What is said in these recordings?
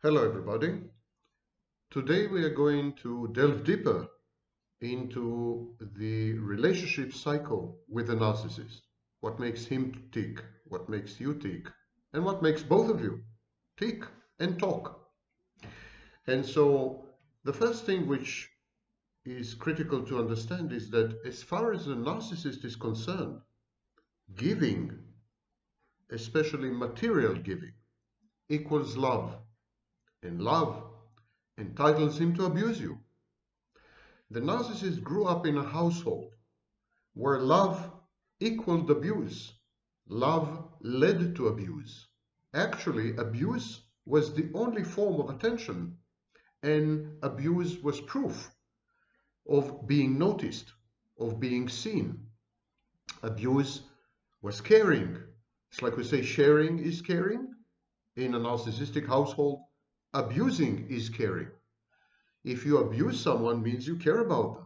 Hello everybody. Today we are going to delve deeper into the relationship cycle with the narcissist. What makes him tick, what makes you tick, and what makes both of you tick and talk. And so the first thing which is critical to understand is that as far as the narcissist is concerned, giving, especially material giving, equals love, and love entitles him to abuse you. The narcissist grew up in a household where love equaled abuse. Love led to abuse. Actually, abuse was the only form of attention, and abuse was proof of being noticed, of being seen. Abuse was caring. It's like we say sharing is caring. In a narcissistic household, abusing is caring. If you abuse someone, means you care about them.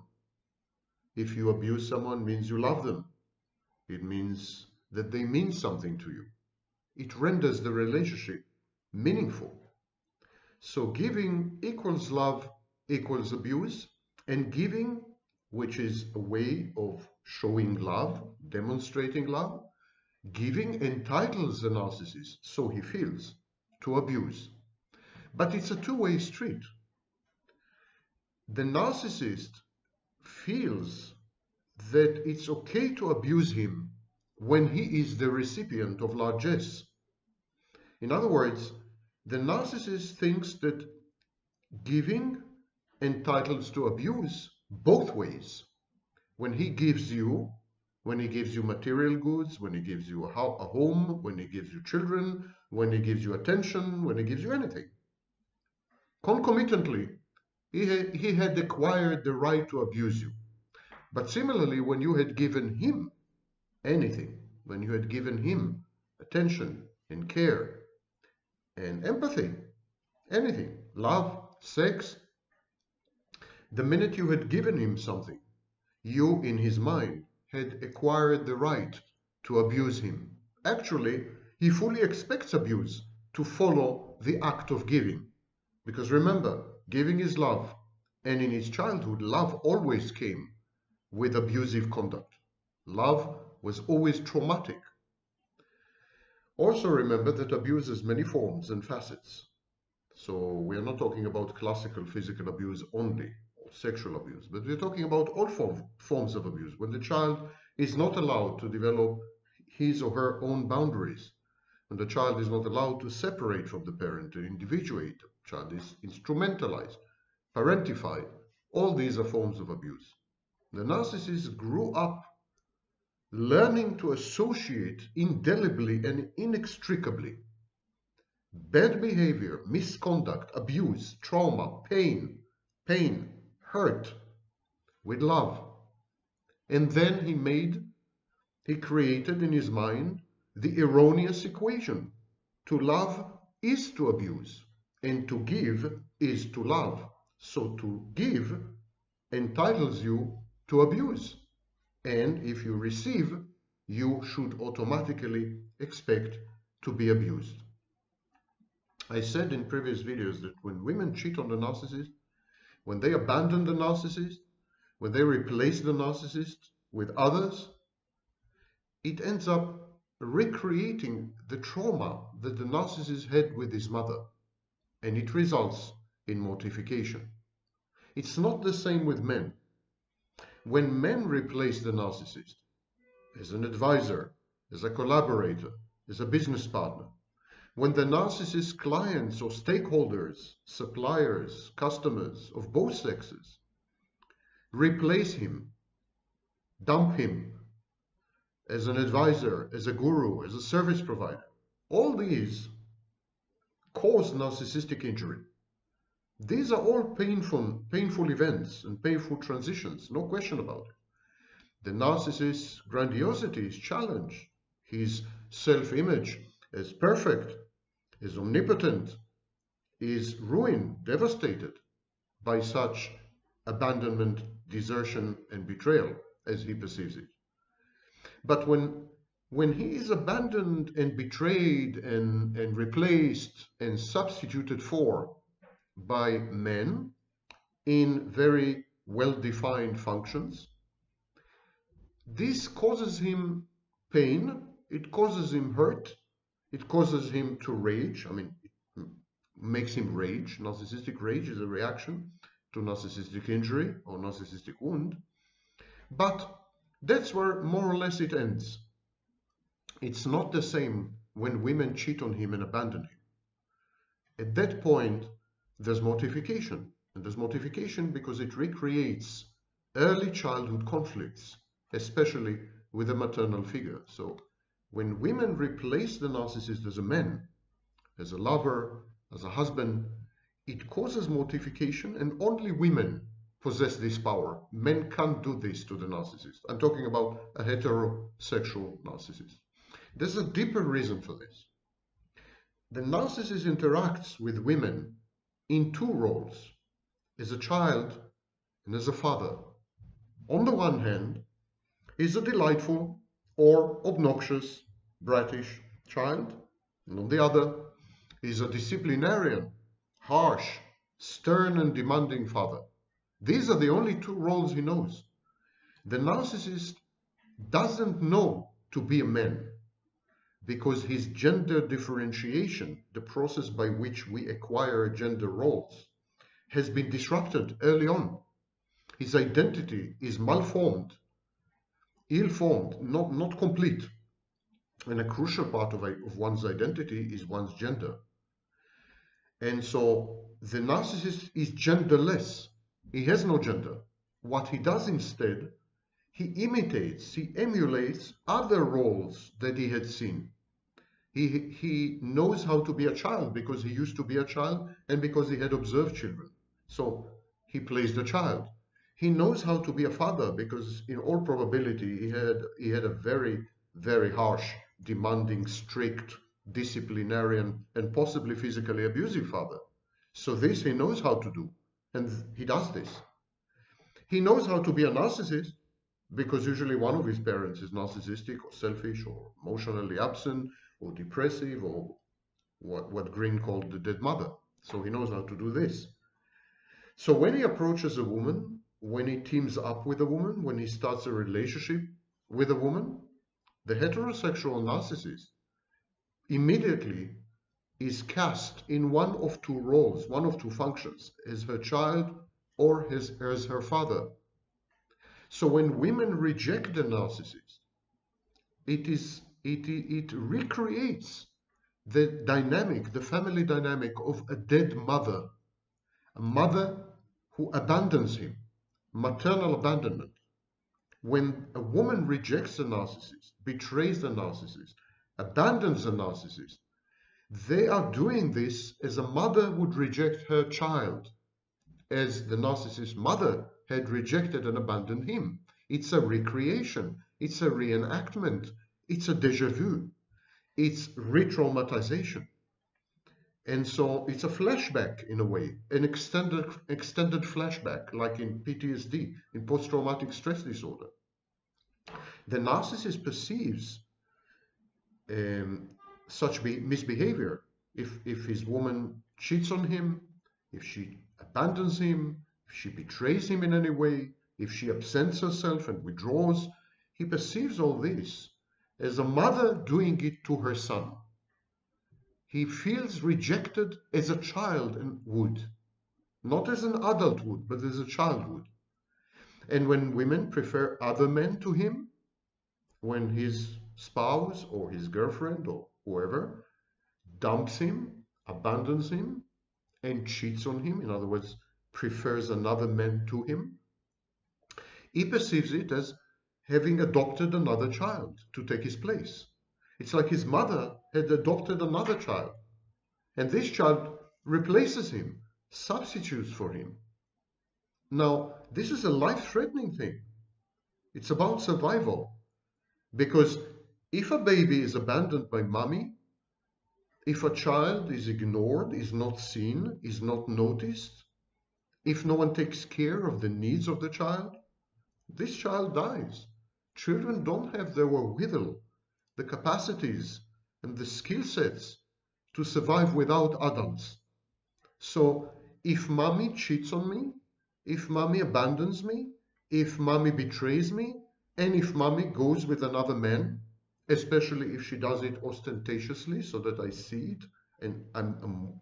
If you abuse someone, means you love them. It means that they mean something to you. It renders the relationship meaningful. So giving equals love equals abuse, and giving, which is a way of showing love, demonstrating love, giving entitles the narcissist, so he feels, to abuse. But it's a two-way street. The narcissist feels that it's okay to abuse him when he is the recipient of largesse. In other words, the narcissist thinks that giving entitles to abuse both ways. When he gives you material goods, when he gives you a home, when he gives you children, when he gives you attention, when he gives you anything. Concomitantly, he had acquired the right to abuse you. But similarly, when you had given him anything, when you had given him attention and care and empathy, anything, love, sex, the minute you had given him something, you, in his mind, had acquired the right to abuse him. Actually, he fully expects abuse to follow the act of giving. Because remember, giving is love, and in his childhood, love always came with abusive conduct. Love was always traumatic. Also remember that abuse has many forms and facets. So we are not talking about classical physical abuse only, or sexual abuse, but we're talking about all forms of abuse. When the child is not allowed to develop his or her own boundaries, when the child is not allowed to separate from the parent, to individuate, the child is instrumentalized, parentified, all these are forms of abuse. The narcissist grew up learning to associate indelibly and inextricably bad behavior, misconduct, abuse, trauma, pain, hurt with love. And then he created in his mind the erroneous equation. To love is to abuse, and to give is to love. So to give entitles you to abuse. And if you receive, you should automatically expect to be abused. I said in previous videos that when women cheat on the narcissist, when they abandon the narcissist, when they replace the narcissist with others, it ends up recreating the trauma that the narcissist had with his mother, and it results in mortification. It's not the same with men. When men replace the narcissist as an advisor, as a collaborator, as a business partner, when the narcissist's clients or stakeholders, suppliers, customers of both sexes replace him, dump him as an advisor, as a guru, as a service provider, all these cause narcissistic injury. These are all painful events and painful transitions, no question about it. The narcissist's grandiosity is challenged. His self-image as perfect, as omnipotent, is ruined, devastated by such abandonment, desertion, and betrayal as he perceives it. But when when he is abandoned and betrayed and replaced and substituted for by men in very well-defined functions, this causes him pain, it causes him hurt, it causes him to rage. I mean, it makes him rage. Narcissistic rage is a reaction to narcissistic injury or narcissistic wound. But that's where more or less it ends. It's not the same when women cheat on him and abandon him. At that point, there's mortification. And there's mortification because it recreates early childhood conflicts, especially with a maternal figure. So when women replace the narcissist as a man, as a lover, as a husband, it causes mortification, and only women possess this power. Men can't do this to the narcissist. I'm talking about a heterosexual narcissist. There's a deeper reason for this. The narcissist interacts with women in two roles, as a child and as a father. On the one hand, he's a delightful or obnoxious, brattish child, and on the other, he's a disciplinarian, harsh, stern and demanding father. These are the only two roles he knows. The narcissist doesn't know to be a man because his gender differentiation, the process by which we acquire gender roles, has been disrupted early on. His identity is malformed, ill-formed, not complete. And a crucial part of one's identity is one's gender. And so the narcissist is genderless. He has no gender. What he does instead, he imitates, he emulates other roles that he had seen. He knows how to be a child because he used to be a child and because he had observed children. So he plays the child. He knows how to be a father because in all probability he had a very, very harsh, demanding, strict, disciplinarian, and possibly physically abusive father. So this he knows how to do, and he does this. He knows how to be a narcissist because usually one of his parents is narcissistic or selfish or emotionally absent or depressive or what Green called the dead mother. So he knows how to do this. So when he approaches a woman, when he teams up with a woman, when he starts a relationship with a woman, the heterosexual narcissist immediately is cast in one of two roles, one of two functions, as her child or as her father. So when women reject the narcissist, it recreates the dynamic, the family dynamic of a dead mother, a mother who abandons him, maternal abandonment. When a woman rejects a narcissist, betrays the narcissist, abandons the narcissist, they are doing this as a mother would reject her child, as the narcissist's mother had rejected and abandoned him. It's a recreation, it's a reenactment, it's a déjà vu, it's re-traumatization. And so it's a flashback in a way, an extended flashback, like in PTSD, in post-traumatic stress disorder. The narcissist perceives such misbehavior. If his woman cheats on him, if she abandons him, if she betrays him in any way, if she absents herself and withdraws, he perceives all this as a mother doing it to her son. He feels rejected as a child would, not as an adult would, but as a child would. And when women prefer other men to him, when his spouse or his girlfriend or whoever dumps him, abandons him, and cheats on him, in other words, prefers another man to him, he perceives it as having adopted another child to take his place. It's like his mother had adopted another child, and this child replaces him, substitutes for him. Now, this is a life-threatening thing. It's about survival, because if a baby is abandoned by mommy, if a child is ignored, is not seen, is not noticed, if no one takes care of the needs of the child, this child dies. Children don't have the wherewithal the capacities and the skill sets to survive without adults. So if mommy cheats on me, if mommy abandons me, if mommy betrays me, and if mommy goes with another man, especially if she does it ostentatiously so that I see it and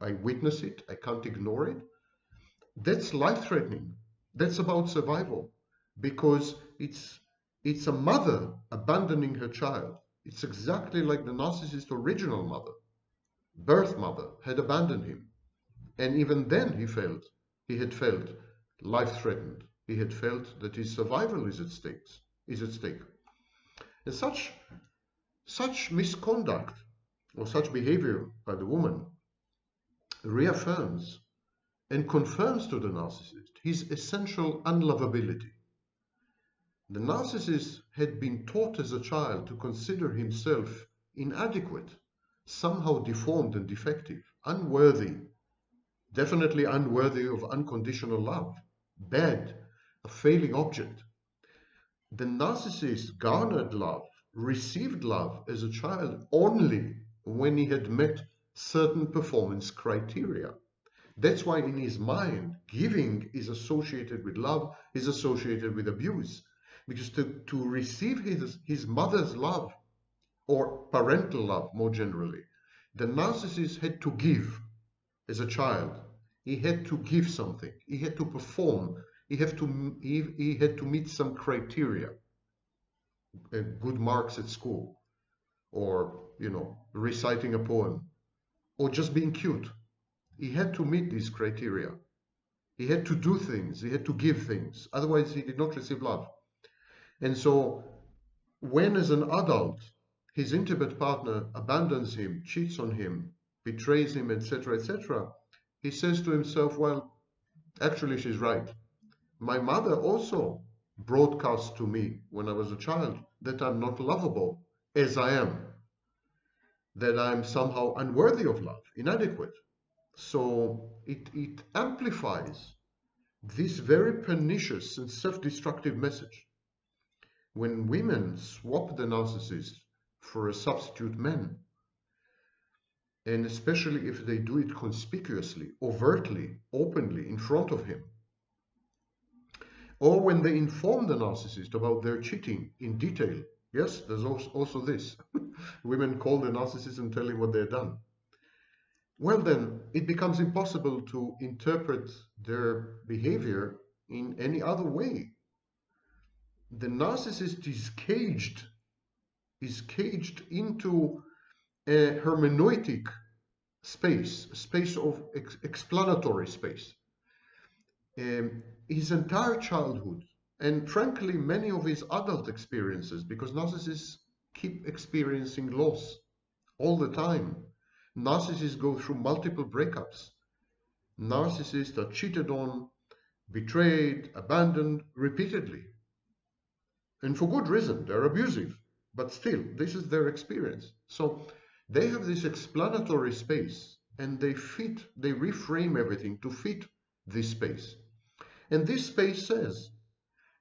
I witness it, I can't ignore it, that's life-threatening. That's about survival because it's a mother abandoning her child. It's exactly like the narcissist's original mother, birth mother, had abandoned him. And even then he had felt life-threatened. He had felt that his survival is at stake. And such misconduct or such behavior by the woman reaffirms and confirms to the narcissist his essential unlovability. The narcissist had been taught as a child to consider himself inadequate, somehow deformed and defective, unworthy, definitely unworthy of unconditional love, bad, a failing object. The narcissist garnered love, received love as a child only when he had met certain performance criteria. That's why in his mind, giving is associated with love, is associated with abuse. Because to receive his mother's love, or parental love more generally, the narcissist had to give as a child. He had to give something. He had to perform. He had to meet some criteria. Good marks at school, or, reciting a poem, or just being cute. He had to meet these criteria. He had to do things. He had to give things. Otherwise, he did not receive love. And so, when as an adult, his intimate partner abandons him, cheats on him, betrays him, etc., etc., he says to himself, well, actually, she's right. My mother also broadcast to me when I was a child that I'm not lovable as I am, that I'm somehow unworthy of love, inadequate. So it amplifies this very pernicious and self-destructive message. When women swap the narcissist for a substitute man, and especially if they do it conspicuously, overtly, openly, in front of him, or when they inform the narcissist about their cheating in detail. Yes, there's also this. Women call the narcissist and tell him what they've done. Well, then it becomes impossible to interpret their behavior in any other way. The narcissist is caged into a hermeneutic space, a space of explanatory space. His entire childhood, and frankly, many of his adult experiences, because narcissists keep experiencing loss all the time. Narcissists go through multiple breakups. Narcissists are cheated on, betrayed, abandoned repeatedly. And for good reason, they're abusive. But still, this is their experience. So they have this explanatory space, and they reframe everything to fit this space. And this space says,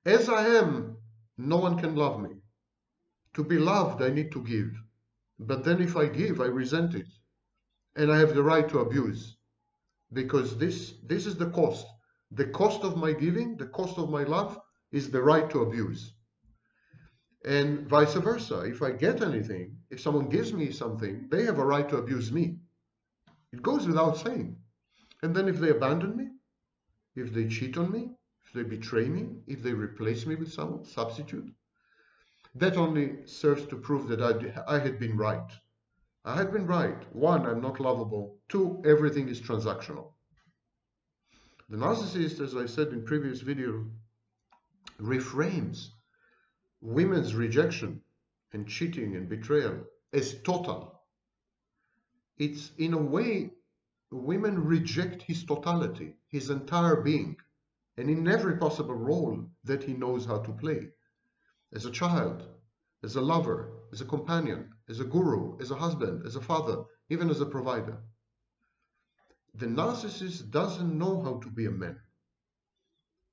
as I am, no one can love me. To be loved, I need to give. But then if I give, I resent it. And I have the right to abuse. Because this is the cost. The cost of my giving, the cost of my love, is the right to abuse. And vice versa. If I get anything, if someone gives me something, they have a right to abuse me. It goes without saying. And then if they abandon me, if they cheat on me, if they betray me, if they replace me with someone, substitute, that only serves to prove that I had been right. I had been right. One, I'm not lovable. Two, everything is transactional. The narcissist, as I said in previous video, reframes women's rejection and cheating and betrayal as total. It's, in a way, women reject his totality, his entire being, and in every possible role that he knows how to play. As a child, as a lover, as a companion, as a guru, as a husband, as a father, even as a provider. The narcissist doesn't know how to be a man.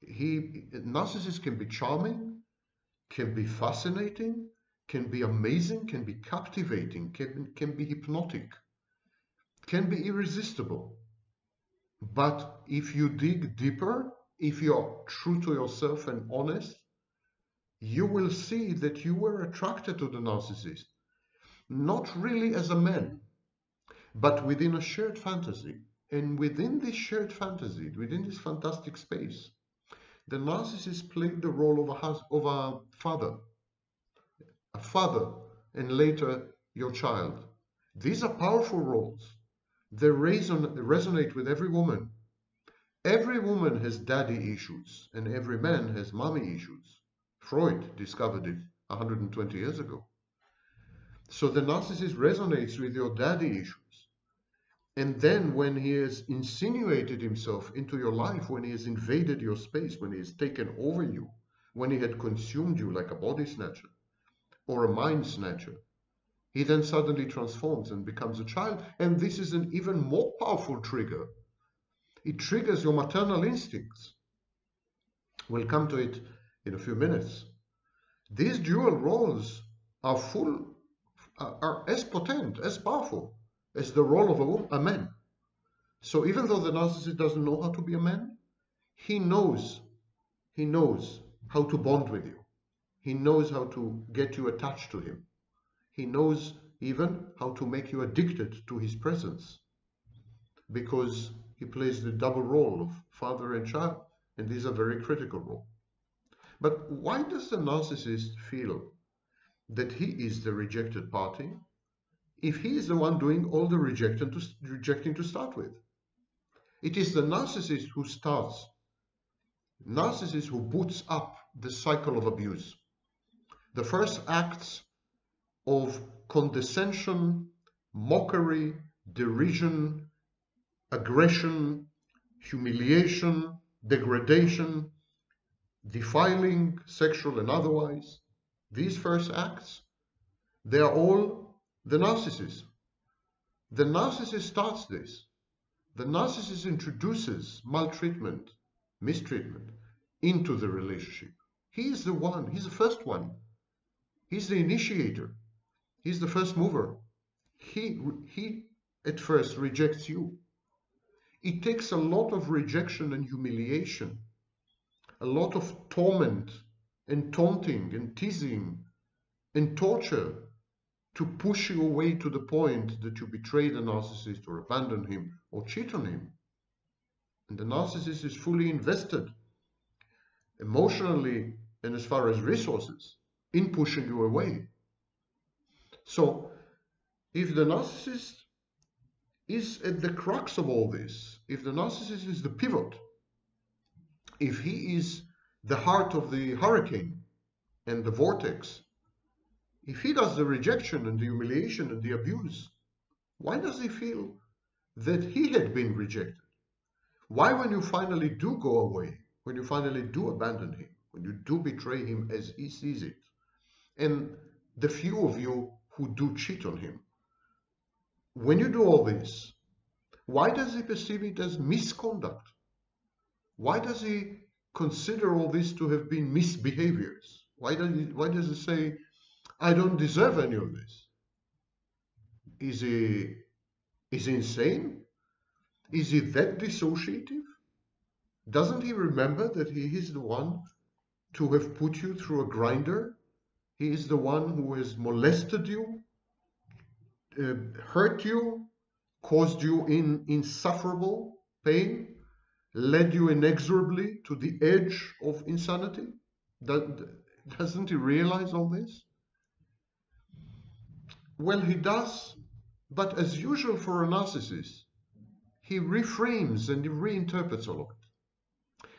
Narcissist can be charming, can be fascinating, can be amazing, can be captivating, can be hypnotic, can be irresistible. But if you dig deeper, if you're true to yourself and honest, you will see that you were attracted to the narcissist, not really as a man, but within a shared fantasy. And within this shared fantasy, within this fantastic space, the narcissist played the role of a father, and later your child. These are powerful roles. They resonate with every woman. Every woman has daddy issues, and every man has mommy issues. Freud discovered it 120 years ago. So the narcissist resonates with your daddy issues. And then when he has insinuated himself into your life, when he has invaded your space, when he has taken over you, when he had consumed you like a body snatcher or a mind snatcher, he then suddenly transforms and becomes a child. And this is an even more powerful trigger. It triggers your maternal instincts. We'll come to it in a few minutes. These dual roles are as potent, as powerful as the role of a man. So even though the narcissist doesn't know how to be a man, he knows how to bond with you. He knows how to get you attached to him. He knows even how to make you addicted to his presence, because he plays the double role of father and child, and these are very critical roles. But why does the narcissist feel that he is the rejected party if he is the one doing all the rejecting to start with? It is the narcissist who boots up the cycle of abuse. The first acts of condescension, mockery, derision, aggression, humiliation, degradation, defiling, sexual and otherwise, these first acts, they are all the narcissist. The narcissist starts this. The narcissist introduces maltreatment, mistreatment into the relationship. He's the one, he's the first one. He's the initiator. He's the first mover. He at first rejects you. It takes a lot of rejection and humiliation, a lot of torment and taunting and teasing and torture to push you away to the point that you betray the narcissist or abandon him or cheat on him. And the narcissist is fully invested emotionally and as far as resources in pushing you away. So if the narcissist is at the crux of all this, if the narcissist is the pivot, if he is the heart of the hurricane and the vortex, if he does the rejection and the humiliation and the abuse, why does he feel that he had been rejected? Why, when you finally do go away, when you finally do abandon him, when you do betray him as he sees it, and the few of you who do cheat on him, when you do all this, why does he perceive it as misconduct? Why does he consider all this to have been misbehaviors? Why does he say, I don't deserve any of this? Is he insane? Is he that dissociative? Doesn't he remember that he is the one to have put you through a grinder? He is the one who has molested you, hurt you, caused you insufferable pain, led you inexorably to the edge of insanity? Doesn't he realize all this? Well, he does, but as usual for a narcissist, he reframes and he reinterprets all of it.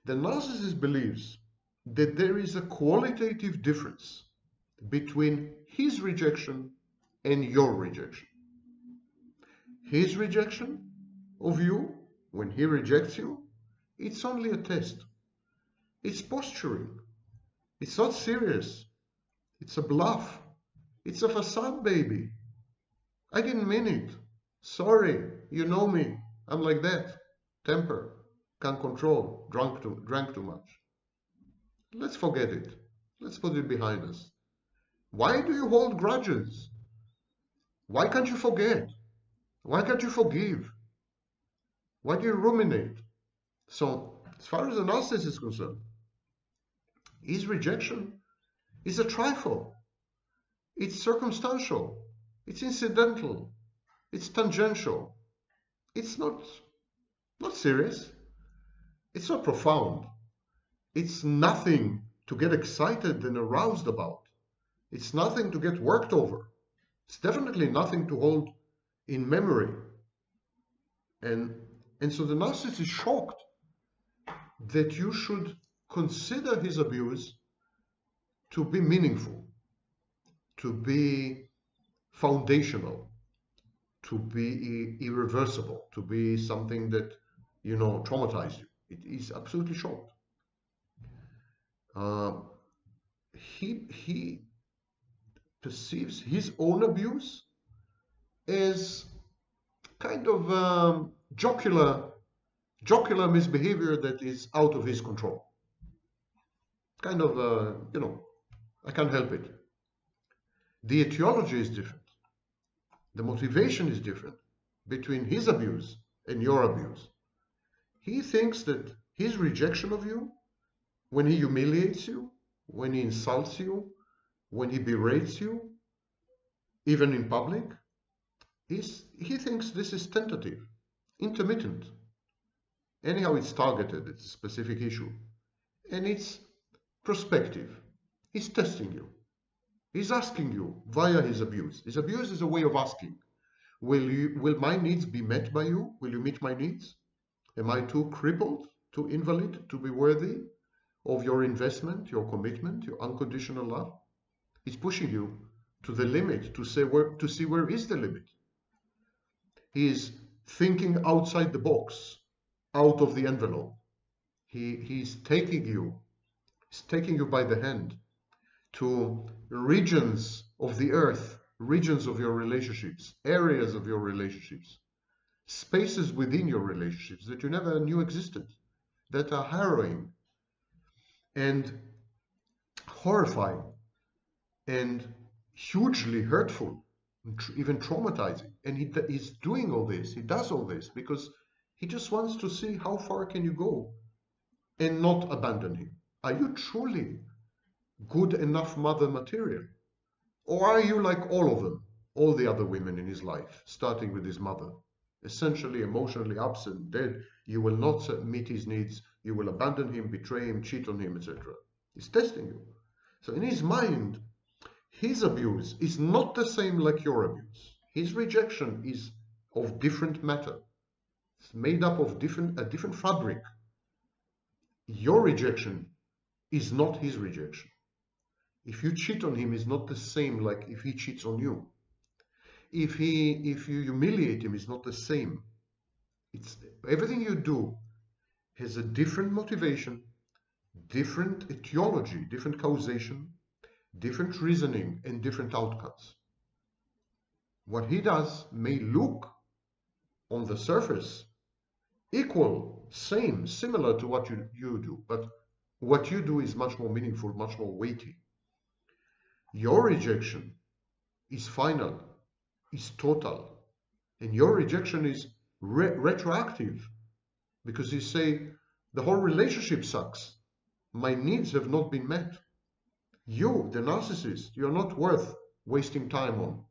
The narcissist believes that there is a qualitative difference between his rejection and your rejection. His rejection of you, when he rejects you, it's only a test. It's posturing. It's not serious. It's a bluff. It's a facade, baby. I didn't mean it. Sorry, you know me. I'm like that. Temper, can't control, drank too much. Let's forget it. Let's put it behind us. Why do you hold grudges? Why can't you forget? Why can't you forgive? Why do you ruminate? So, as far as the narcissist is concerned, his rejection is a trifle. It's circumstantial. It's incidental. It's tangential. It's not serious. It's not profound. It's nothing to get excited and aroused about. It's nothing to get worked over. It's definitely nothing to hold in memory. And so the narcissist is shocked that you should consider his abuse to be meaningful, to be foundational, to be irreversible, to be something that, traumatized you. It is absolutely shocked. He perceives his own abuse as kind of jocular misbehavior that is out of his control. Kind of, I can't help it. The etiology is different. The motivation is different between his abuse and your abuse. He thinks that his rejection of you, when he humiliates you, when he insults you, when he berates you, even in public, he thinks this is tentative, intermittent. Anyhow, it's targeted, it's a specific issue. And it's prospective. He's testing you. He's asking you via his abuse. His abuse is a way of asking, will my needs be met by you? Will you meet my needs? Am I too crippled, too invalid to be worthy of your investment, your commitment, your unconditional love? He's pushing you to the limit, to see where is the limit. He is thinking outside the box, out of the envelope. He's taking you by the hand to regions of the earth, regions of your relationships, areas of your relationships, spaces within your relationships that you never knew existed, that are harrowing and horrifying and hugely hurtful, even traumatizing. And he's doing all this, he does all this because he just wants to see how far can you go and not abandon him. Are you truly good enough mother material? Or are you like all of them, all the other women in his life, starting with his mother, essentially emotionally absent, dead? You will not meet his needs, you will abandon him, betray him, cheat on him, etc. He's testing you. So in his mind, his abuse is not the same like your abuse. His rejection is of different matter. It's made up of a different fabric. Your rejection is not his rejection. If you cheat on him, it's not the same like if he cheats on you. If you humiliate him, it's not the same. It's everything you do has a different motivation, different etiology, different causation, different reasoning, and different outcomes. What he does may look on the surface equal, same, similar to what you do, but what you do is much more meaningful, much more weighty. Your rejection is final, is total, and your rejection is retroactive, because you say the whole relationship sucks, my needs have not been met. You, the narcissist, you're not worth wasting time on.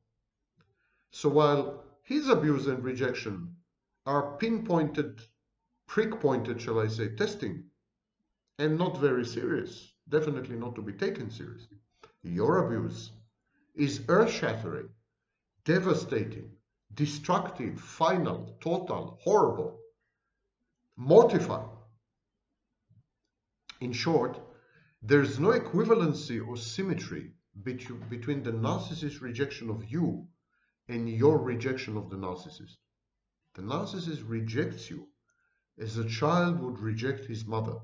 So while his abuse and rejection are pinpointed, prick-pointed, shall I say, testing, and not very serious, definitely not to be taken seriously, your abuse is earth-shattering, devastating, destructive, final, total, horrible, mortifying. In short, there's no equivalency or symmetry between the narcissist's rejection of you and your rejection of the narcissist. The narcissist rejects you as a child would reject his mother.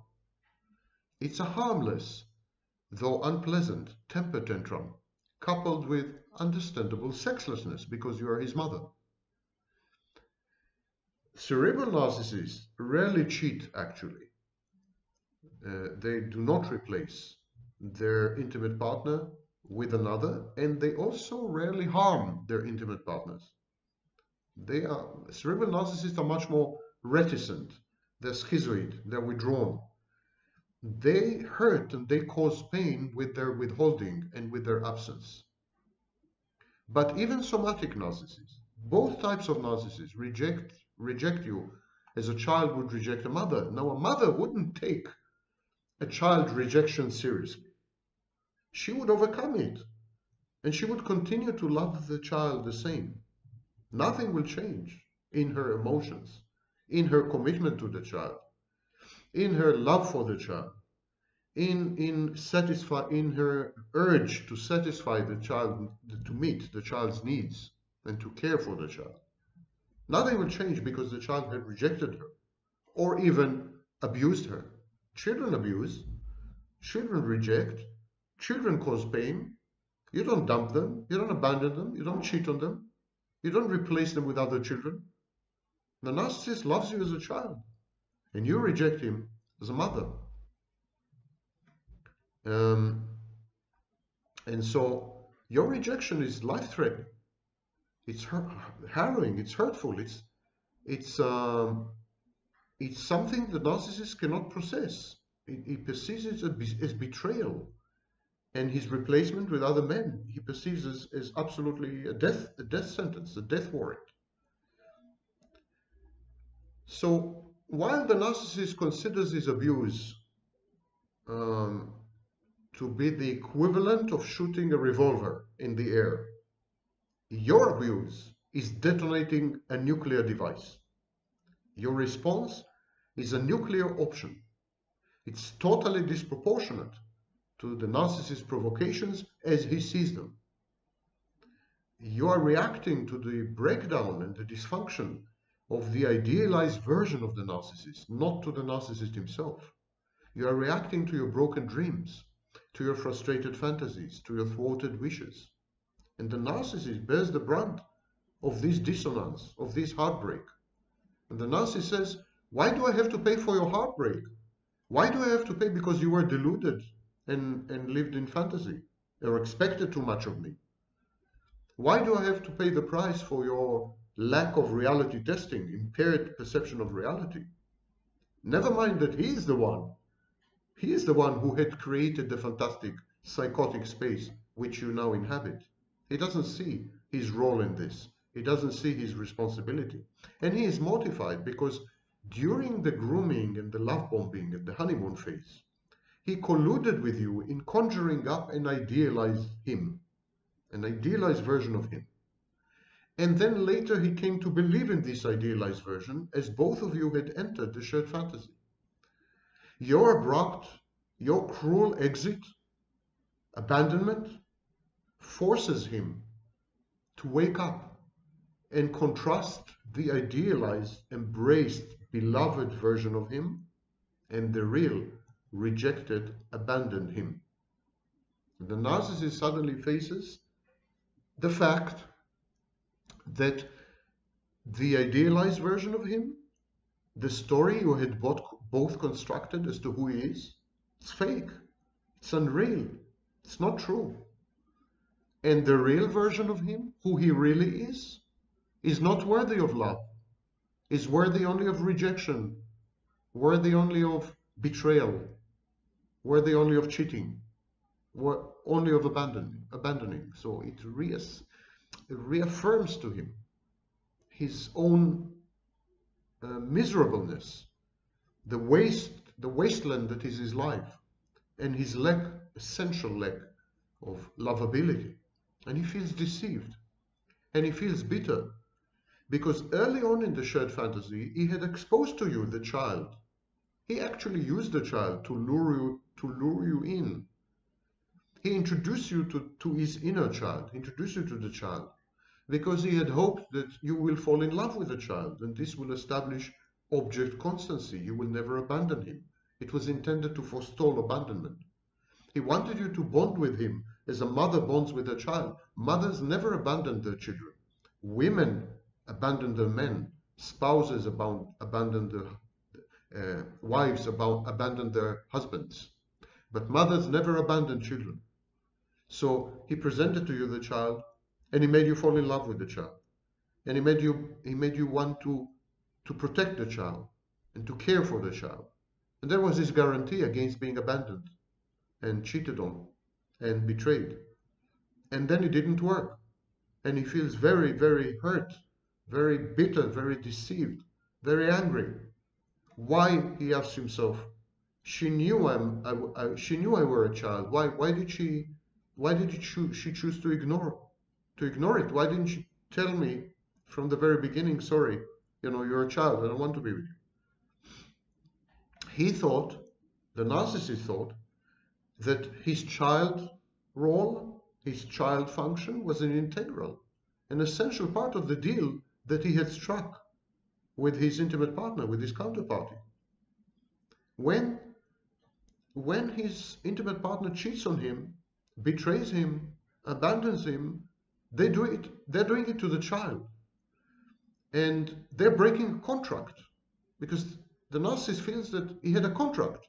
It's a harmless, though unpleasant, temper tantrum, coupled with understandable sexlessness because you are his mother. Cerebral narcissists rarely cheat, actually. They do not replace their intimate partner with another, and they also rarely harm their intimate partners. Cerebral narcissists are much more reticent. They're schizoid. They're withdrawn. They hurt and they cause pain with their withholding and with their absence. But even somatic narcissists, both types of narcissists reject you as a child would reject a mother. Now, a mother wouldn't take a child rejection seriously. She would overcome it, and she would continue to love the child the same. Nothing will change in her emotions, in her commitment to the child, in her love for the child, in her urge to satisfy the child, to meet the child's needs and to care for the child. Nothing will change because the child had rejected her or even abused her. Children abuse, children reject, children cause pain. You don't dump them, you don't abandon them, you don't cheat on them, you don't replace them with other children. The narcissist loves you as a child, and you reject him as a mother. And so your rejection is life-threatening. It's harrowing. It's hurtful. It's something the narcissist cannot process. He perceives it as betrayal, and his replacement with other men he perceives as absolutely a death sentence, a death warrant. So while the narcissist considers his abuse to be the equivalent of shooting a revolver in the air, your abuse is detonating a nuclear device. Your response is a nuclear option. It's totally disproportionate to the narcissist's provocations as he sees them. You are reacting to the breakdown and the dysfunction of the idealized version of the narcissist, not to the narcissist himself. You are reacting to your broken dreams, to your frustrated fantasies, to your thwarted wishes. And the narcissist bears the brunt of this dissonance, of this heartbreak. And the narcissist says, why do I have to pay for your heartbreak? Why do I have to pay because you were deluded and lived in fantasy or expected too much of me? Why do I have to pay the price for your lack of reality testing, impaired perception of reality? Never mind that he is the one. He is the one who had created the fantastic psychotic space which you now inhabit. He doesn't see his role in this. He doesn't see his responsibility. And he is mortified because during the grooming and the love bombing and the honeymoon phase, he colluded with you in conjuring up an idealized him, an idealized version of him. And then later he came to believe in this idealized version as both of you had entered the shared fantasy. Your abrupt, your cruel exit, abandonment, forces him to wake up and contrast the idealized, embraced, beloved version of him and the real, rejected, abandoned him. The narcissist suddenly faces the fact that the idealized version of him, the story you had both constructed as to who he is, it's fake, it's unreal, it's not true. And the real version of him, who he really is not worthy of love, is worthy only of rejection, worthy only of betrayal, worthy only of cheating, only of abandoning. So it reaffirms to him his own miserableness, the wasteland that is his life, and his essential lack of lovability. And he feels deceived, and he feels bitter, because early on in the shared fantasy, he had exposed to you the child. He actually used the child to lure you in. He introduced you to his inner child, introduced you to the child, because he had hoped that you will fall in love with the child, and this will establish object constancy. You will never abandon him. It was intended to forestall abandonment. He wanted you to bond with him as a mother bonds with her child. Mothers never abandon their children. Women abandon their men. Spouses abandon their wives, abandon their husbands. But mothers never abandon children. So he presented to you the child, and he made you fall in love with the child, and he made you want to protect the child and to care for the child. And there was this guarantee against being abandoned and cheated on and betrayed. And then it didn't work. And he feels very, very hurt, very bitter, very deceived, very angry. Why, he asks himself, she knew she knew I were a child. Why did she choose to ignore it? Why didn't she tell me from the very beginning, sorry, you're a child, I don't want to be with you. He thought, the narcissist thought, that his child role, his child function was an essential part of the deal that he had struck with his intimate partner, with his counterparty. When his intimate partner cheats on him, betrays him, abandons him, they're doing it to the child. And they're breaking a contract because the narcissist feels that he had a contract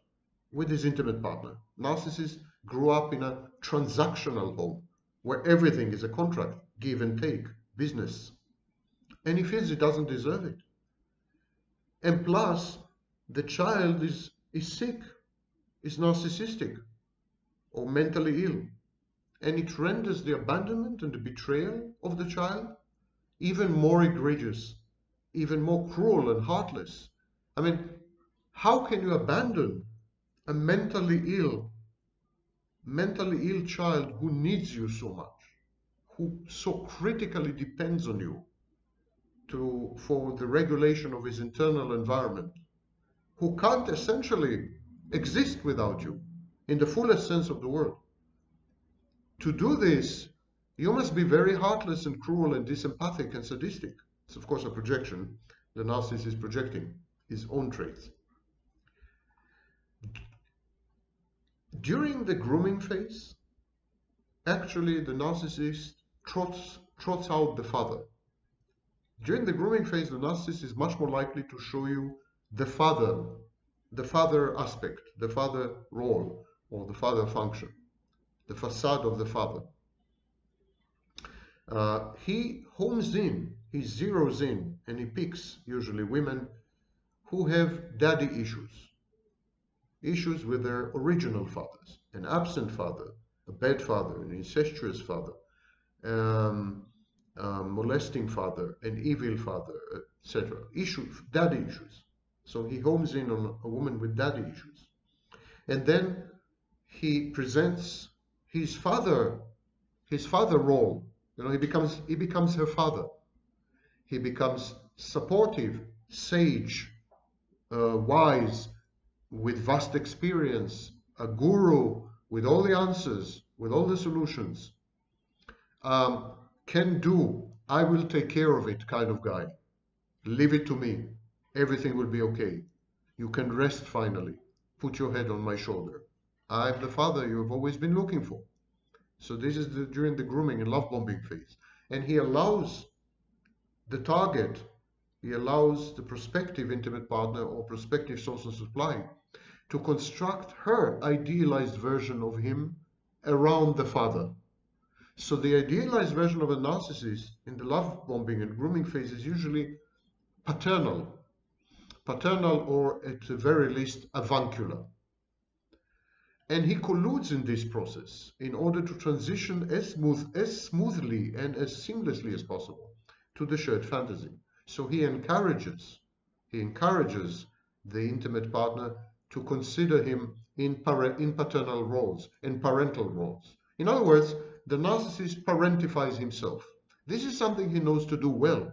with his intimate partner. Narcissists grew up in a transactional home where everything is a contract, give and take, business. And he feels he doesn't deserve it. And plus, the child is sick, is narcissistic, or mentally ill. And it renders the abandonment and the betrayal of the child even more egregious, even more cruel and heartless. I mean, how can you abandon a mentally ill child who needs you so much, who so critically depends on you for the regulation of his internal environment, who can't essentially exist without you in the fullest sense of the word? To do this, you must be very heartless and cruel and disempathic and sadistic. It's of course a projection. The narcissist is projecting his own traits. During the grooming phase, actually the narcissist trots out the father. During the grooming phase, the narcissist is much more likely to show you the father aspect, the father role, or the father function, the facade of the father. He homes in, he zeroes in, and he picks usually women who have daddy issues with their original fathers, an absent father, a bad father, an incestuous father, molesting father, an evil father, etc. Daddy issues. So he homes in on a woman with daddy issues. And then he presents his father role. He becomes her father. He becomes supportive, sage, wise, with vast experience, a guru with all the answers, with all the solutions. Can do, I will take care of it kind of guy. Leave it to me. Everything will be okay. You can rest finally. Put your head on my shoulder. I'm the father you have always been looking for. So this is during the grooming and love bombing phase. And he allows the target, he allows the prospective intimate partner or prospective source of supply to construct her idealized version of him around the father. So the idealized version of a narcissist in the love bombing and grooming phase is usually paternal, or at the very least avuncular. And he colludes in this process in order to transition as smoothly and as seamlessly as possible to the shared fantasy. So he encourages the intimate partner to consider him in paternal roles and parental roles. In other words, the narcissist parentifies himself. This is something he knows to do well,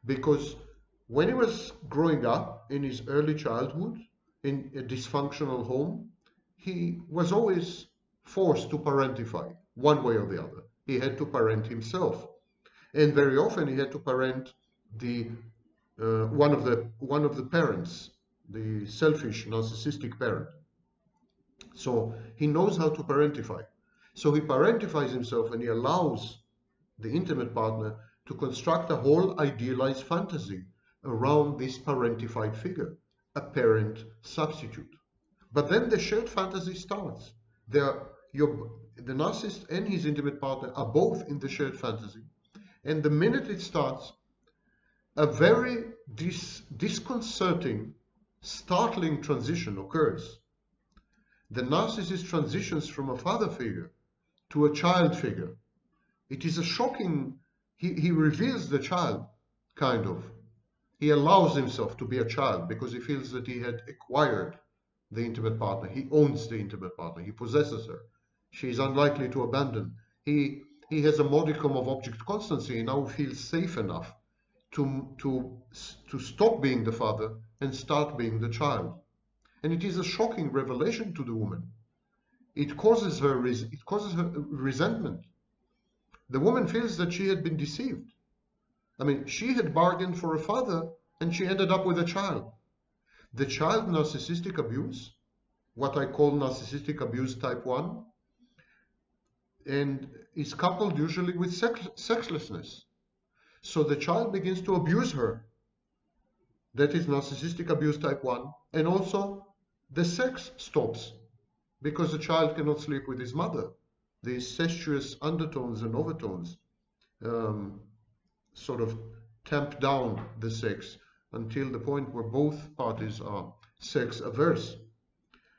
because when he was growing up in his early childhood in a dysfunctional home, he was always forced to parentify one way or the other. He had to parent himself, and very often he had to parent the one of the parents, the selfish narcissistic parent. So he knows how to parentify. So he parentifies himself, and he allows the intimate partner to construct a whole idealized fantasy around this parentified figure, a parent substitute. But then the shared fantasy starts. the narcissist and his intimate partner are both in the shared fantasy. And the minute it starts, a very disconcerting, startling transition occurs. The narcissist transitions from a father figure to a child figure. It is a shocking, he reveals the child, kind of. He allows himself to be a child because he feels that he had acquired the intimate partner. He owns the intimate partner. He possesses her. She is unlikely to abandon. He has a modicum of object constancy. He now feels safe enough to stop being the father and start being the child. And it is a shocking revelation to the woman. It causes her resentment. The woman feels that she had been deceived. I mean, she had bargained for a father and she ended up with a child. The child narcissistic abuse, what I call narcissistic abuse type 1, and is coupled usually with sexlessness. So the child begins to abuse her. That is narcissistic abuse type 1. And also the sex stops because the child cannot sleep with his mother. The incestuous undertones and overtones sort of tamp down the sex until the point where both parties are sex averse.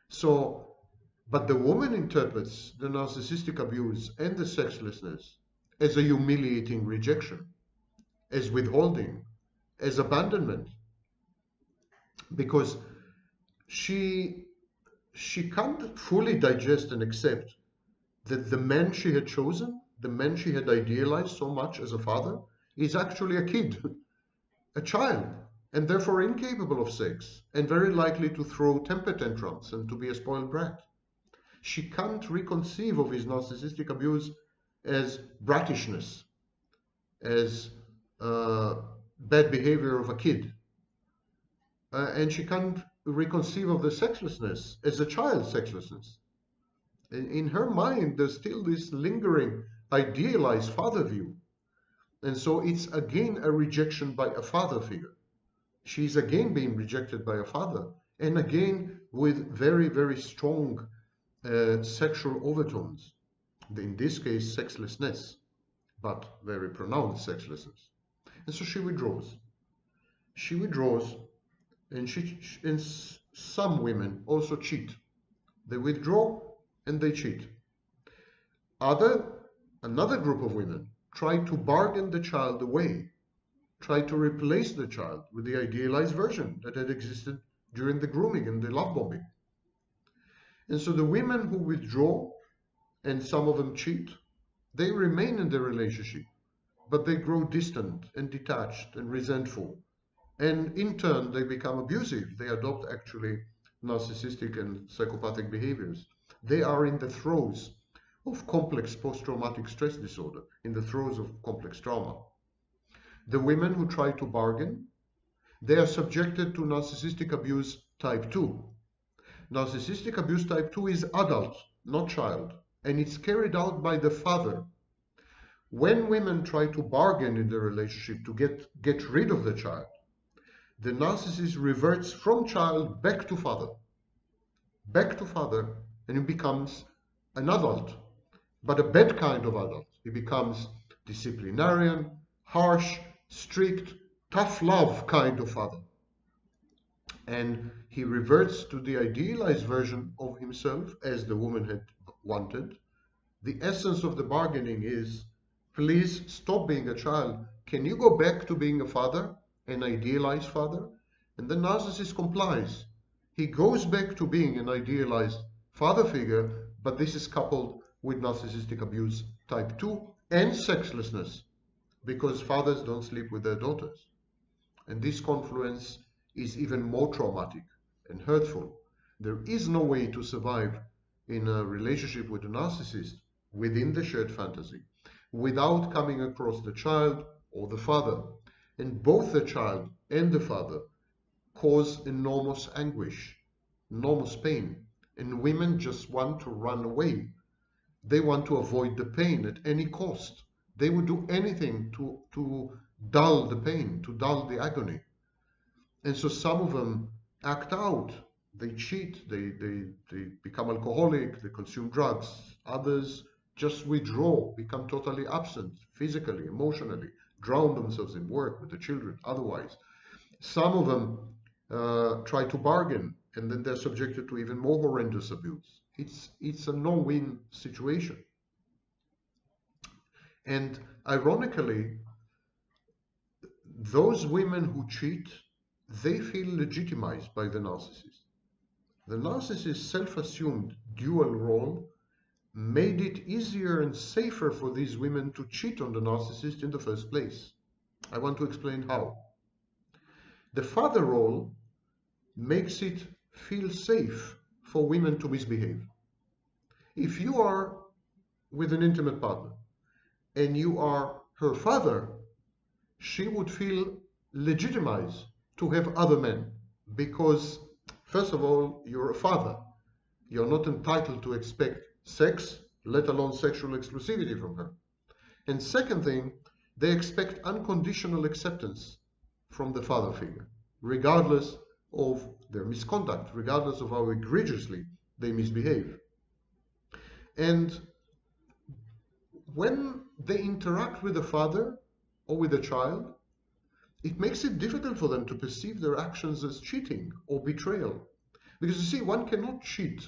So, but the woman interprets the narcissistic abuse and the sexlessness as a humiliating rejection, as withholding, as abandonment, because she can't fully digest and accept that the man she had chosen, the man she had idealized so much as a father, is actually a kid, a child, and therefore incapable of sex, and very likely to throw temper tantrums and to be a spoiled brat. She can't reconceive of his narcissistic abuse as brattishness, as bad behavior of a kid. And she can't reconceive of the sexlessness as a child's sexlessness. In her mind, there's still this lingering, idealized father view. And so it's again a rejection by a father figure. She's again being rejected by a father, and again with very, very strong sexual overtones. In this case, sexlessness, but very pronounced sexlessness. And so she withdraws. She withdraws, and some women also cheat. They withdraw and they cheat. Another group of women try to bargain the child away, try to replace the child with the idealized version that had existed during the grooming and the love bombing. And so the women who withdraw, and some of them cheat, they remain in the relationship, but they grow distant and detached and resentful. And in turn, they become abusive. They adopt actually narcissistic and psychopathic behaviors. They are in the throes of complex post-traumatic stress disorder, in the throes of complex trauma. The women who try to bargain, they are subjected to narcissistic abuse type 2. Narcissistic abuse type 2 is adult, not child, and it's carried out by the father. When women try to bargain in the relationship to get rid of the child, the narcissist reverts from child back to father, and he becomes an adult, but a bad kind of adult. He becomes disciplinarian, harsh, strict, tough love kind of father. And he reverts to the idealized version of himself as the woman had wanted. The essence of the bargaining is, please stop being a child. Can you go back to being a father, an idealized father? And the narcissist complies. He goes back to being an idealized father figure, but this is coupled with narcissistic abuse type 2 and sexlessness, because fathers don't sleep with their daughters. And this confluence is even more traumatic and hurtful. There is no way to survive in a relationship with a narcissist within the shared fantasy without coming across the child or the father. And both the child and the father cause enormous anguish, enormous pain. And women just want to run away. They want to avoid the pain at any cost. They would do anything to dull the pain, to dull the agony. And so some of them act out They cheat, they become alcoholic, they consume drugs. Others just withdraw, become totally absent, physically, emotionally, drown themselves in work with the children, otherwise. Some of them try to bargain, and then they're subjected to even more horrendous abuse. It's a no-win situation. And ironically, those women who cheat, they feel legitimized by the narcissist. The narcissist's self-assumed dual role made it easier and safer for these women to cheat on the narcissist in the first place. I want to explain how. The father role makes it feel safe for women to misbehave. If you are with an intimate partner and you are her father, she would feel legitimized to have other men because, first of all, you're a father. You're not entitled to expect sex, let alone sexual exclusivity from her. And second thing, they expect unconditional acceptance from the father figure, regardless of their misconduct, regardless of how egregiously they misbehave. And when they interact with the father or with the child, it makes it difficult for them to perceive their actions as cheating or betrayal. Because you see, one cannot cheat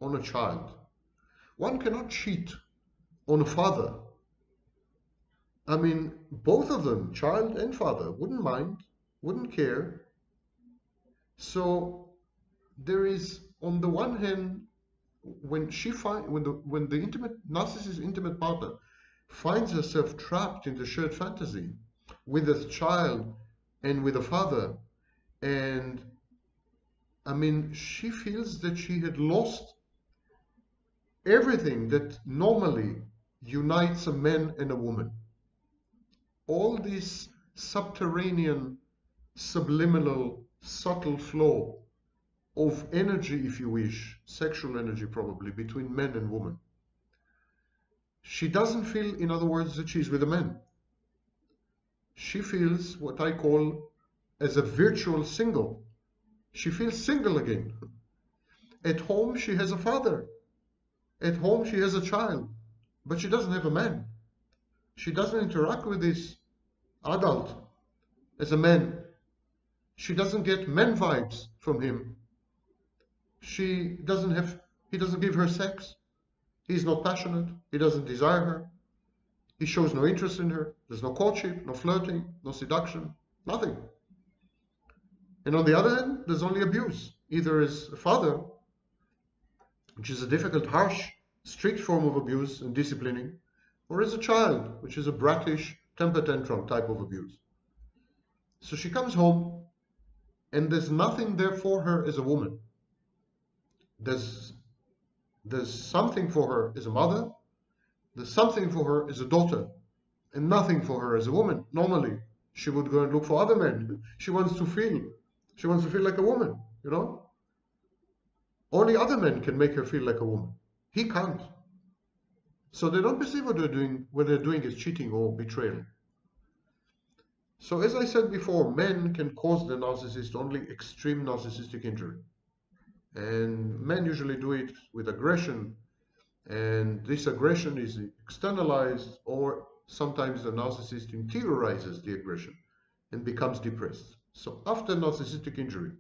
on a child. One cannot cheat on a father. I mean, both of them, child and father, wouldn't mind, wouldn't care. So there is, on the one hand, when the intimate narcissist intimate partner finds herself trapped in the shared fantasy with a child and with a father, and I mean, she feels that she had lost everything that normally unites a man and a woman. All this subterranean, subliminal, subtle flow of energy, if you wish, sexual energy probably, between men and women. She doesn't feel, in other words, that she's with a man. She feels what I call as a virtual single. She feels single again. At home, she has a father. At home, she has a child. But she doesn't have a man. She doesn't interact with this adult as a man. She doesn't get man vibes from him. He doesn't give her sex. He's not passionate. He doesn't desire her. He shows no interest in her. There's no courtship, no flirting, no seduction, nothing. And on the other hand, there's only abuse, either as a father, which is a difficult, harsh, strict form of abuse and disciplining, or as a child, which is a brattish, temper tantrum type of abuse. So she comes home, and there's nothing there for her as a woman. There's something for her as a mother, there's something for her as a daughter, and nothing for her as a woman. Normally, she would go and look for other men. She wants to feel like a woman, you know? Only other men can make her feel like a woman. He can't. So they don't perceive what they're doing is cheating or betrayal. So as I said before, men can cause the narcissist only extreme narcissistic injury. And men usually do it with aggression, and this aggression is externalized, or sometimes the narcissist interiorizes the aggression and becomes depressed. So after narcissistic injury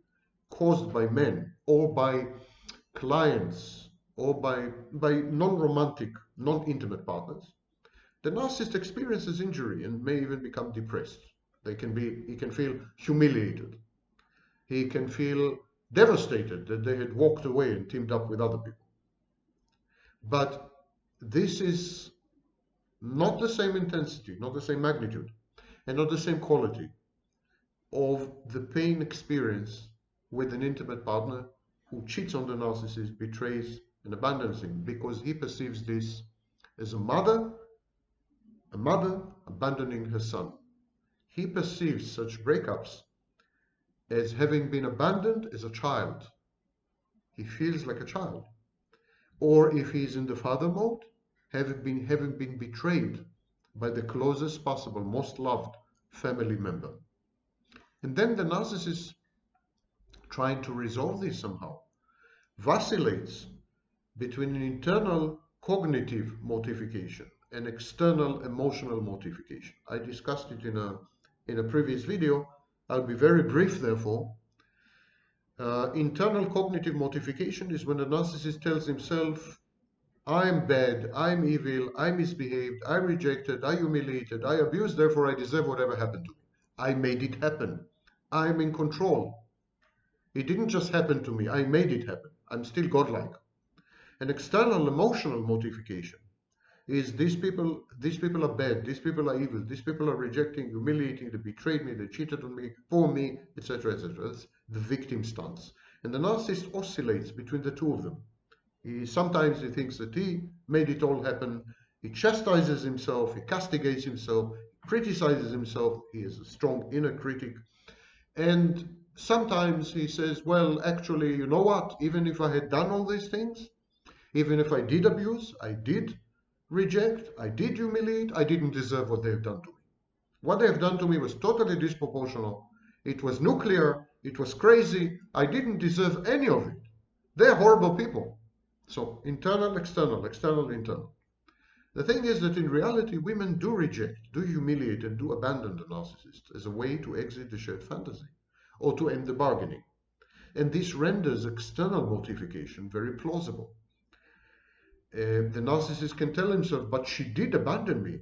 caused by men or by clients or by non-romantic, non-intimate partners, the narcissist experiences injury and may even become depressed. He can feel humiliated. He can feel devastated that they had walked away and teamed up with other people. But this is not the same intensity, not the same magnitude, and not the same quality of the pain experience with an intimate partner who cheats on the narcissist, betrays, and abandons him, because he perceives this as a mother abandoning her son. He perceives such breakups as having been abandoned as a child. He feels like a child. Or if he's in the father mode, having been betrayed by the closest possible, most loved family member. And then the narcissist trying to resolve this somehow, vacillates between an internal cognitive mortification and external emotional mortification. I discussed it in a previous video. I'll be very brief, therefore. Internal cognitive mortification is when a narcissist tells himself, I'm bad, I'm evil, I misbehaved, I rejected, I humiliated, I abused, therefore I deserve whatever happened to me. I made it happen. I'm in control. It didn't just happen to me, I made it happen. I'm still godlike. An external emotional mortification is these people are bad, these people are evil, these people are rejecting, humiliating, they betrayed me, they cheated on me, for me, etc., etc. That's the victim stance. And the narcissist oscillates between the two of them. Sometimes he thinks that he made it all happen, he chastises himself, he castigates himself, he criticizes himself, he is a strong inner critic. And sometimes he says, well, actually, you know what, even if I had done all these things, even if I did abuse, I did reject, I did humiliate, I didn't deserve what they have done to me. What they have done to me was totally disproportional. It was nuclear, it was crazy, I didn't deserve any of it. They're horrible people. So internal, external, external, internal. The thing is that in reality, women do reject, do humiliate, and do abandon the narcissist as a way to exit the shared fantasy or to end the bargaining. And this renders external mortification very plausible. The narcissist can tell himself, but she did abandon me.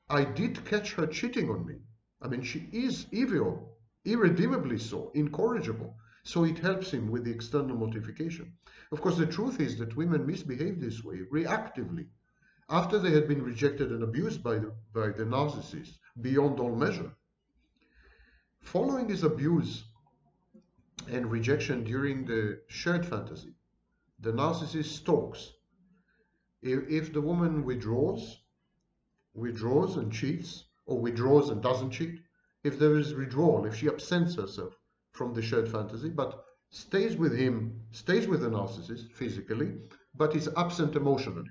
I did catch her cheating on me. I mean, she is evil, irredeemably so, incorrigible. So it helps him with the external mortification. Of course, the truth is that women misbehave this way reactively after they had been rejected and abused by the narcissist beyond all measure. Following his abuse and rejection during the shared fantasy, the narcissist stalks. If the woman withdraws and cheats, or withdraws and doesn't cheat, if there is withdrawal, if she absents herself from the shared fantasy, but stays with him, stays with the narcissist physically, but is absent emotionally,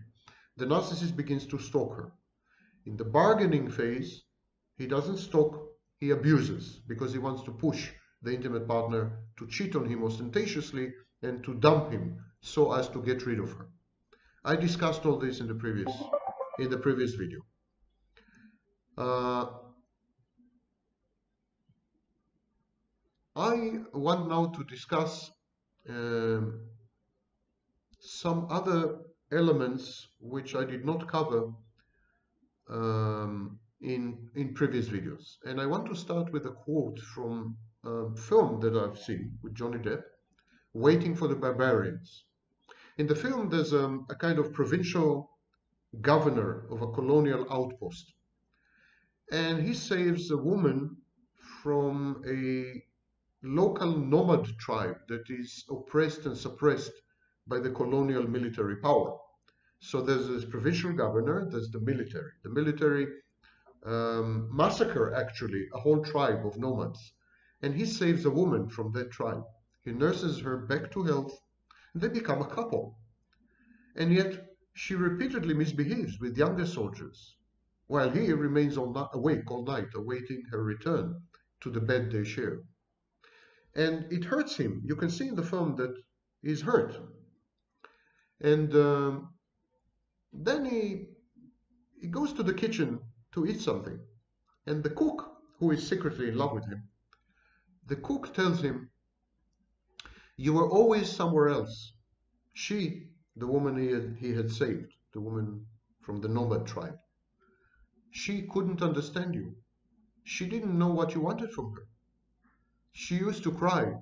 the narcissist begins to stalk her. In the bargaining phase, he doesn't stalk, he abuses, because he wants to push the intimate partner to cheat on him ostentatiously and to dump him so as to get rid of her. I discussed all this in the previous video. I want now to discuss some other elements which I did not cover in previous videos. And I want to start with a quote from a film that I've seen with Johnny Depp, Waiting for the Barbarians. In the film, there's a kind of provincial governor of a colonial outpost. And he saves a woman from a local nomad tribe that is oppressed and suppressed by the colonial military power. So there's this provincial governor, there's the military. The military massacre, actually, a whole tribe of nomads. And he saves a woman from that tribe. He nurses her back to health, and they become a couple. And yet, she repeatedly misbehaves with younger soldiers, while he remains awake all night, awaiting her return to the bed they share. And it hurts him. You can see in the film that he's hurt. And then he goes to the kitchen to eat something. And the cook, who is secretly in love with him, the cook tells him, you were always somewhere else. She, the woman he had saved, the woman from the nomad tribe, she couldn't understand you. She didn't know what you wanted from her. She used to cry.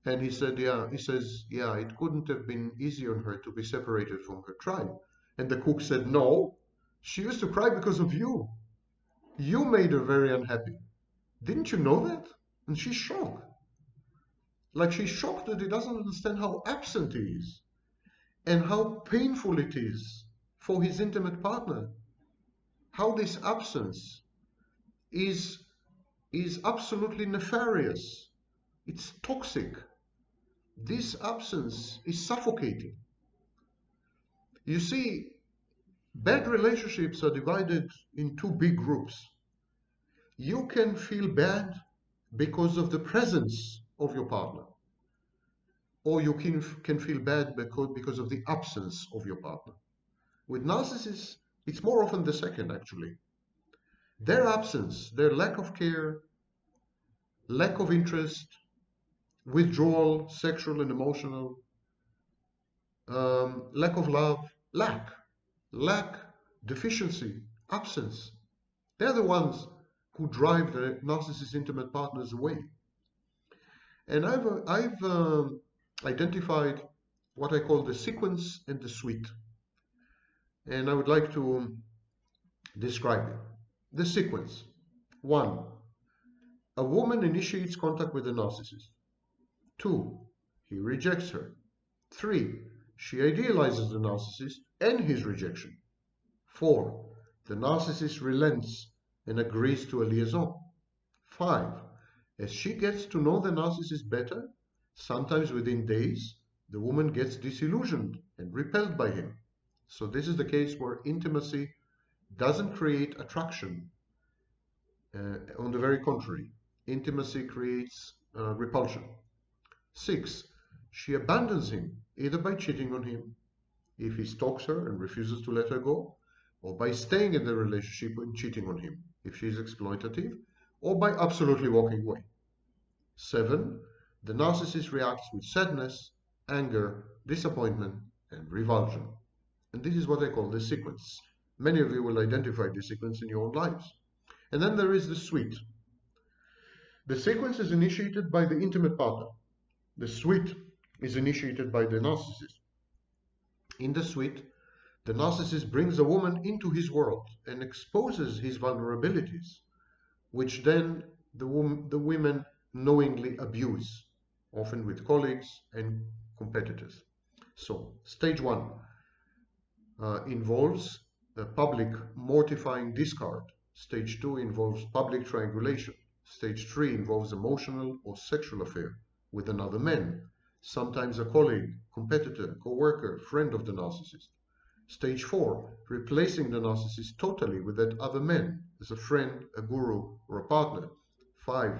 And he said, yeah, it couldn't have been easy on her to be separated from her tribe. And the cook said, no, she used to cry because of you. You made her very unhappy. Didn't you know that? And she's shocked. Like she's shocked that he doesn't understand how absent he is and how painful it is for his intimate partner. How this absence is absolutely nefarious. It's toxic. This absence is suffocating. You see, bad relationships are divided in two big groups. You can feel bad because of the presence of your partner. or you can feel bad because of the absence of your partner. With narcissists, it's more often the second, actually. Their absence, their lack of care, lack of interest, withdrawal, sexual and emotional, lack of love, lack, deficiency, absence. They're the ones who drive the narcissist intimate partners away. And I've identified what I call the sequence and the suite. And I would like to describe it. The sequence. 1. A woman initiates contact with the narcissist. 2. He rejects her. 3. She idealizes the narcissist and his rejection. 4. The narcissist relents and agrees to a liaison. 5. As she gets to know the narcissist better, sometimes within days, the woman gets disillusioned and repelled by him. So this is the case where intimacy doesn't create attraction. On the very contrary, intimacy creates repulsion. 6. She abandons him, either by cheating on him, if he stalks her and refuses to let her go, or by staying in the relationship and cheating on him, if she is exploitative, or by absolutely walking away. 7. The narcissist reacts with sadness, anger, disappointment, and revulsion. And this is what I call the sequence. Many of you will identify this sequence in your own lives. And then there is the suite. The sequence is initiated by the intimate partner. The suite is initiated by the narcissist. In the suite, the narcissist brings a woman into his world and exposes his vulnerabilities, which then the women knowingly abuse, often with colleagues and competitors. So, stage 1 involves a public mortifying discard. Stage 2 involves public triangulation. Stage 3 involves emotional or sexual affair with another man, sometimes a colleague, competitor, co-worker, friend of the narcissist. Stage 4, replacing the narcissist totally with that other man as a friend, a guru, or a partner. 5,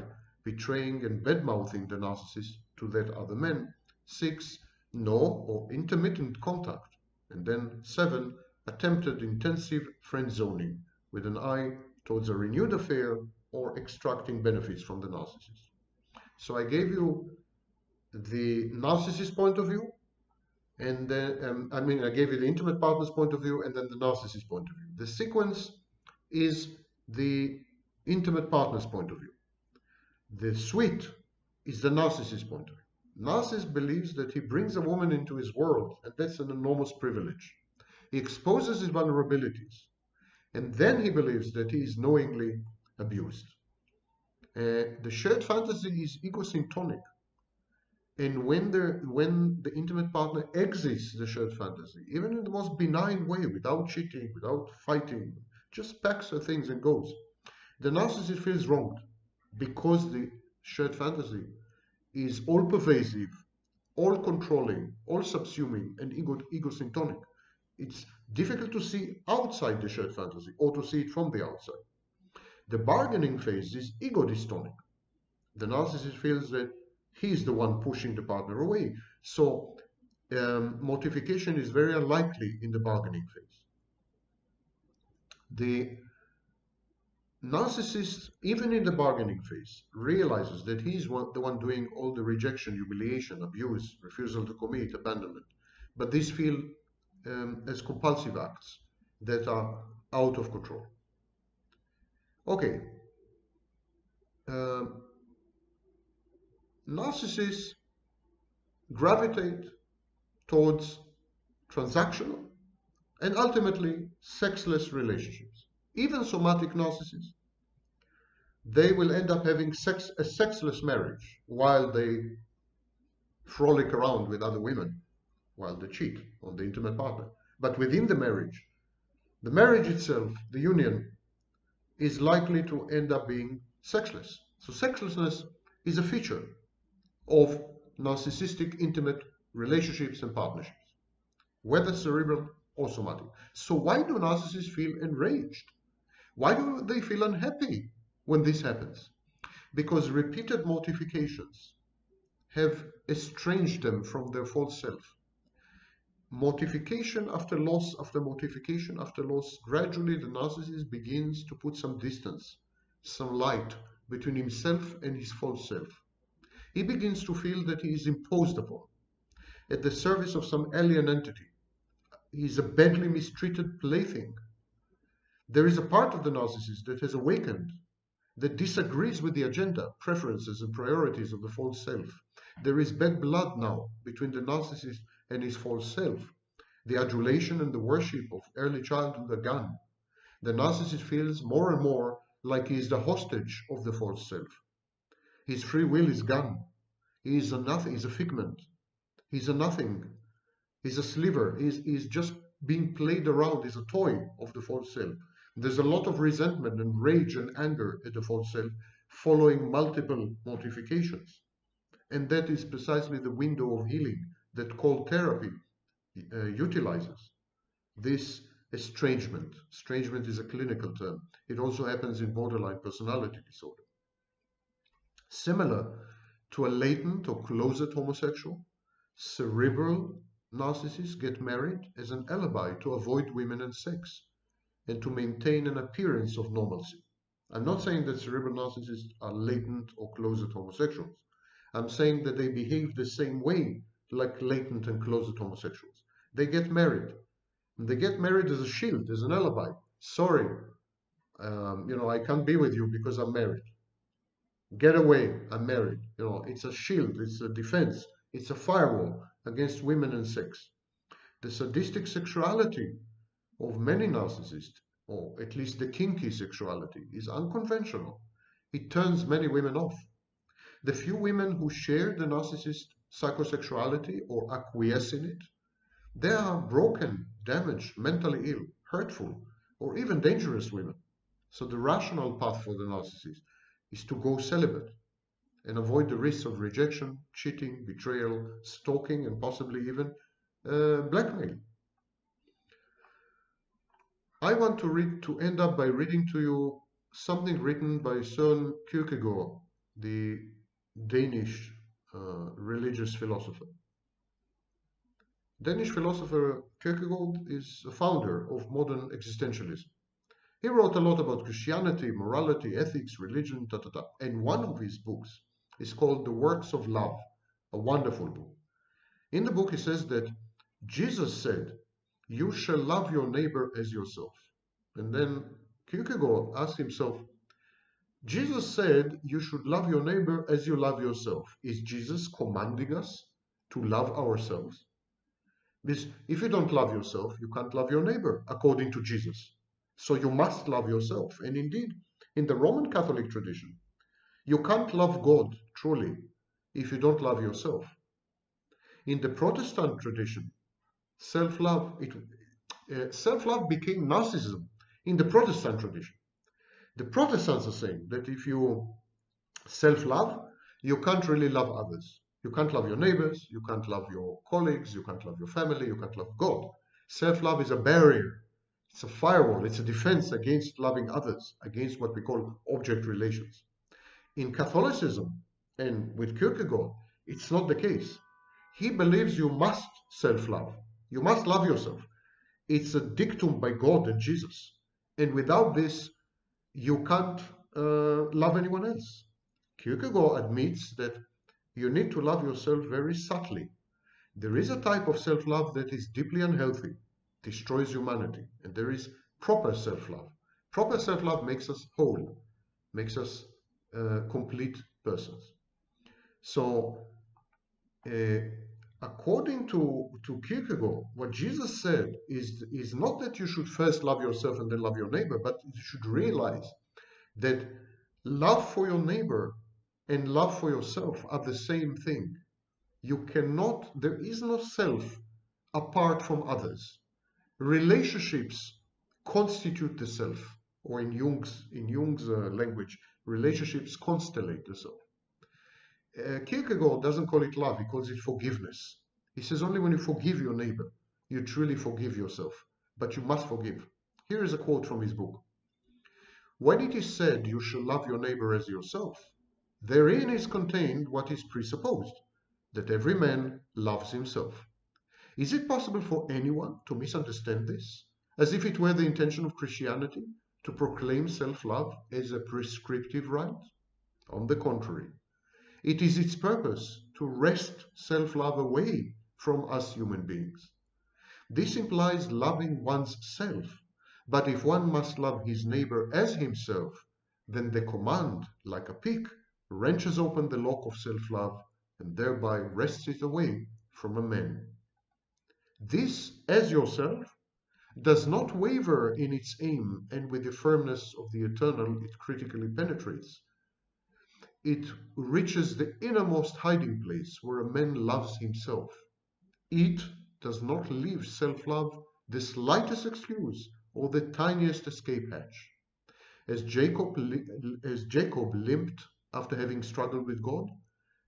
betraying and bad-mouthing the narcissist to that other man. 6, no or intermittent contact. And then 7, attempted intensive friend zoning with an eye towards a renewed affair or extracting benefits from the narcissist. So I gave you the narcissist point of view, and then I gave you the intimate partner's point of view and then the narcissist point of view. The sequence is the intimate partner's point of view. The suite is the narcissist point of view. Narcissist believes that he brings a woman into his world, and that's an enormous privilege. He exposes his vulnerabilities, and then he believes that he is knowingly abused. The shared fantasy is egosyntonic. And when the intimate partner exits the shared fantasy, even in the most benign way, without cheating, without fighting, just packs her things and goes, the narcissist feels wronged because the shared fantasy is all pervasive, all controlling, all subsuming, and egosyntonic. It's difficult to see outside the shared fantasy or to see it from the outside. The bargaining phase is ego-dystonic. The narcissist feels that he's the one pushing the partner away. So mortification is very unlikely in the bargaining phase. The narcissist, even in the bargaining phase, realizes that he's the one doing all the rejection, humiliation, abuse, refusal to commit, abandonment. But these feel as compulsive acts that are out of control. Okay. Narcissists gravitate towards transactional and ultimately sexless relationships. Even somatic narcissists, they will end up having a sexless marriage while they frolic around with other women, while they cheat on the intimate partner. But within the marriage itself, the union, is likely to end up being sexless. So sexlessness is a feature of narcissistic intimate relationships and partnerships, whether cerebral or somatic. So why do narcissists feel enraged? Why do they feel unhappy when this happens? Because repeated mortifications have estranged them from their false self. Mortification after loss, after mortification after loss, gradually the narcissist begins to put some distance, some light between himself and his false self. He begins to feel that he is imposed upon, at the service of some alien entity. He is a badly mistreated plaything. There is a part of the narcissist that has awakened, that disagrees with the agenda, preferences, and priorities of the false self. There is bad blood now between the narcissist and his false self. The adulation and the worship of early childhood are gone. The narcissist feels more and more like he is the hostage of the false self. His free will is gone. He is a nothing, he's a figment. He's a nothing. He's a sliver. He's just being played around. He's a toy of the false self. There's a lot of resentment and rage and anger at the false self following multiple mortifications. And that is precisely the window of healing that cold therapy utilizes. This estrangement. Estrangement is a clinical term. It also happens in borderline personality disorder. Similar to a latent or closet homosexual, cerebral narcissists get married as an alibi to avoid women and sex and to maintain an appearance of normalcy. I'm not saying that cerebral narcissists are latent or closet homosexuals. I'm saying that they behave the same way like latent and closet homosexuals. They get married. And they get married as a shield, as an alibi. Sorry, I can't be with you because I'm married. Get away, I'm married. It's a shield, it's a defense, it's a firewall against women and sex. The sadistic sexuality of many narcissists, or at least the kinky sexuality, is unconventional. It turns many women off. The few women who share the narcissist psychosexuality or acquiesce in it, they are broken, damaged, mentally ill, hurtful, or even dangerous women. So the rational path for the narcissist is to go celibate and avoid the risks of rejection, cheating, betrayal, stalking, and possibly even blackmail. I want to end up by reading to you something written by Søren Kierkegaard, the Danish religious philosopher. Danish philosopher Kierkegaard is a founder of modern existentialism. He wrote a lot about Christianity, morality, ethics, religion, and one of his books is called The Works of Love, a wonderful book. In the book he says that Jesus said, "You shall love your neighbor as yourself." And then Kierkegaard asked himself, Jesus said you should love your neighbor as you love yourself. Is Jesus commanding us to love ourselves? Because if you don't love yourself, you can't love your neighbor, according to Jesus. So you must love yourself. And indeed, in the Roman Catholic tradition, you can't love God truly if you don't love yourself. In the Protestant tradition, self-love became narcissism in the Protestant tradition. The Protestants are saying that if you self-love, you can't really love others. You can't love your neighbors, you can't love your colleagues, you can't love your family, you can't love God. Self-love is a barrier. It's a firewall. It's a defense against loving others, against what we call object relations. In Catholicism, and with Kierkegaard, it's not the case. He believes you must self-love. You must love yourself. It's a dictum by God and Jesus. And without this, you can't love anyone else. Kierkegaard admits that you need to love yourself very subtly. There is a type of self-love that is deeply unhealthy, destroys humanity, and there is proper self-love. Proper self-love makes us whole, makes us complete persons. So, according to Kierkegaard, what Jesus said is not that you should first love yourself and then love your neighbor, but you should realize that love for your neighbor and love for yourself are the same thing. There is no self apart from others. Relationships constitute the self, or in Jung's language, relationships constellate the self. Kierkegaard doesn't call it love, he calls it forgiveness. He says only when you forgive your neighbor, you truly forgive yourself, but you must forgive. Here is a quote from his book. When it is said you shall love your neighbor as yourself, therein is contained what is presupposed, that every man loves himself. Is it possible for anyone to misunderstand this, as if it were the intention of Christianity to proclaim self-love as a prescriptive right? On the contrary, it is its purpose to wrest self-love away from us human beings. This implies loving one's self, but if one must love his neighbor as himself, then the command, like a pick, wrenches open the lock of self-love and thereby wrests it away from a man. This, as yourself, does not waver in its aim, and with the firmness of the eternal it critically penetrates. It reaches the innermost hiding place where a man loves himself. It does not leave self-love the slightest excuse or the tiniest escape hatch. As Jacob limped after having struggled with God,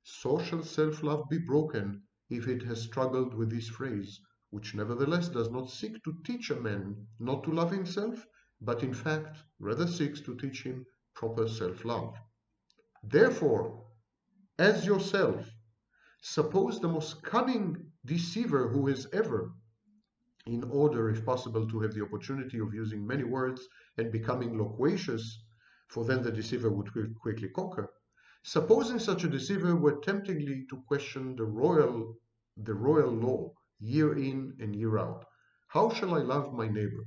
so shall self-love be broken if it has struggled with this phrase, which nevertheless does not seek to teach a man not to love himself, but in fact rather seeks to teach him proper self-love. Therefore, as yourself, suppose the most cunning deceiver who has ever, in order, if possible, to have the opportunity of using many words and becoming loquacious, for then the deceiver would quickly conquer. Supposing such a deceiver were temptingly to question the royal law year in and year out, how shall I love my neighbor?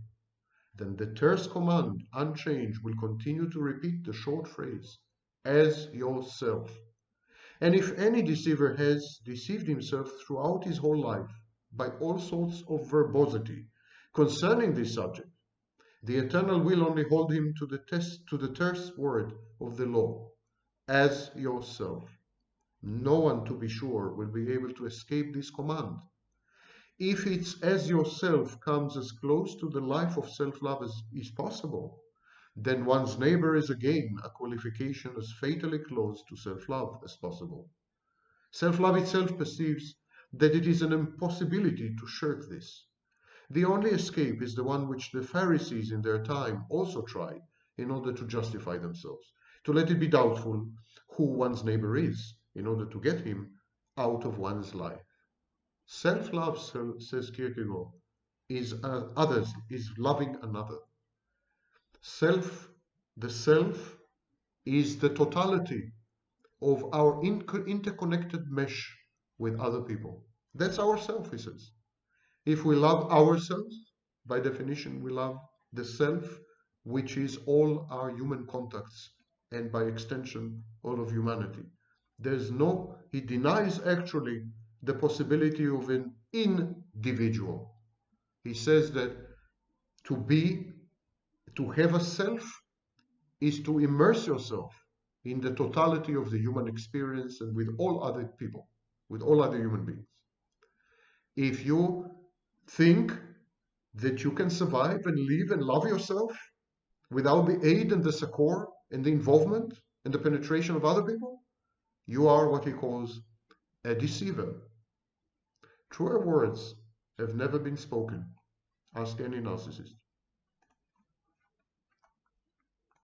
Then the terse command, unchanged, will continue to repeat the short phrase, as yourself. And if any deceiver has deceived himself throughout his whole life by all sorts of verbosity concerning this subject, the Eternal will only hold him to the terse word of the law, as yourself. No one, to be sure, will be able to escape this command. If it's as yourself comes as close to the life of self-love as is possible, then one's neighbor is again a qualification as fatally close to self-love as possible. Self-love itself perceives that it is an impossibility to shirk this. The only escape is the one which the Pharisees in their time also tried in order to justify themselves, to let it be doubtful who one's neighbor is, in order to get him out of one's life. Self-love, says Kierkegaard, is loving another. The self is the totality of our interconnected mesh with other people. That's ourself, he says. If we love ourselves, by definition, we love the self, which is all our human contacts, and by extension, all of humanity. He denies actually the possibility of an individual. He says that to have a self is to immerse yourself in the totality of the human experience and with all other people, with all other human beings. If you think that you can survive and live and love yourself without the aid and the succor and the involvement and the penetration of other people, you are what he calls a deceiver. Truer words have never been spoken. Ask any narcissist.